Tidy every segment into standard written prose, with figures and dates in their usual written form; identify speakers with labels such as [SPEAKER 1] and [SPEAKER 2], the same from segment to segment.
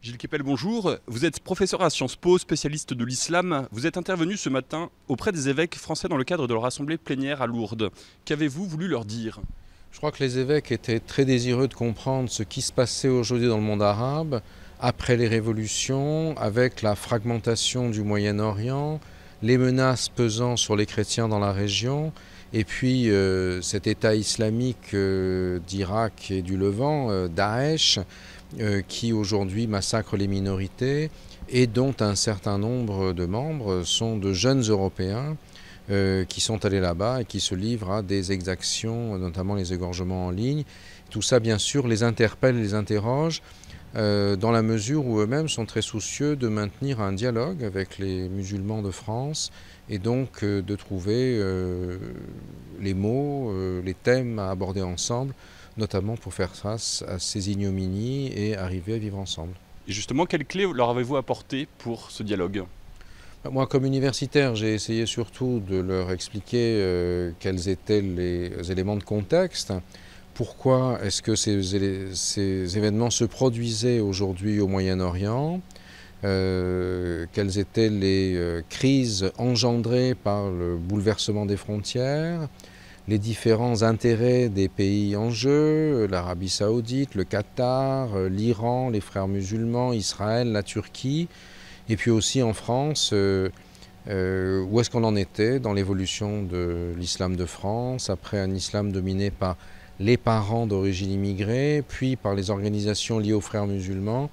[SPEAKER 1] Gilles Kepel, bonjour. Vous êtes professeur à Sciences Po, spécialiste de l'islam. Vous êtes intervenu ce matin auprès des évêques français dans le cadre de leur assemblée plénière à Lourdes. Qu'avez-vous voulu leur dire?
[SPEAKER 2] Je crois que les évêques étaient très désireux de comprendre ce qui se passait aujourd'hui dans le monde arabe, après les révolutions, avec la fragmentation du Moyen-Orient, les menaces pesant sur les chrétiens dans la région, et puis cet État islamique d'Irak et du Levant, Daesh, qui aujourd'hui massacre les minorités et dont un certain nombre de membres sont de jeunes Européens qui sont allés là-bas et qui se livrent à des exactions, notamment les égorgements en ligne. Tout ça, bien sûr, les interpelle, les interroge, dans la mesure où eux-mêmes sont très soucieux de maintenir un dialogue avec les musulmans de France et donc de trouver les mots, les thèmes à aborder ensemble, notamment pour faire face à ces ignominies et arriver à vivre ensemble.
[SPEAKER 1] Et justement, quelles clés leur avez-vous apportées pour ce dialogue?
[SPEAKER 2] Moi, comme universitaire, j'ai essayé surtout de leur expliquer quels étaient les éléments de contexte. Pourquoi est-ce que ces événements se produisaient aujourd'hui au Moyen-Orient? Quelles étaient les crises engendrées par le bouleversement des frontières? Les différents intérêts des pays en jeu, l'Arabie Saoudite, le Qatar, l'Iran, les frères musulmans, Israël, la Turquie, et puis aussi en France, où est-ce qu'on en était dans l'évolution de l'islam de France, après un islam dominé par les parents d'origine immigrée, puis par les organisations liées aux frères musulmans.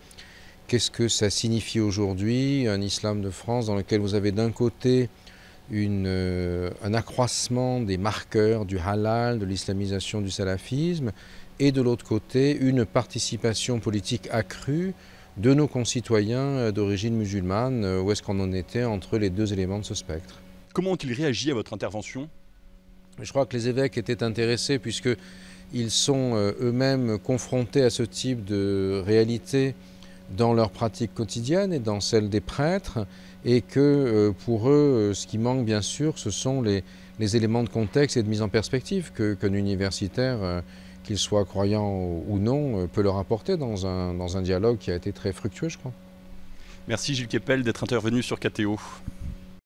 [SPEAKER 2] Qu'est-ce que ça signifie aujourd'hui, un islam de France dans lequel vous avez d'un côté un accroissement des marqueurs du halal, de l'islamisation du salafisme, et de l'autre côté une participation politique accrue de nos concitoyens d'origine musulmane, où est-ce qu'on en était entre les deux éléments de ce spectre.
[SPEAKER 1] Comment ont-ils réagi à votre intervention?
[SPEAKER 2] Je crois que les évêques étaient intéressés puisqu'ils sont eux-mêmes confrontés à ce type de réalité dans leur pratique quotidienne et dans celle des prêtres, et que pour eux, ce qui manque bien sûr, ce sont les éléments de contexte et de mise en perspective qu'un universitaire, qu'il soit croyant ou non, peut leur apporter dans un dialogue qui a été très fructueux, je crois.
[SPEAKER 1] Merci Gilles Kepel d'être intervenu sur KTO.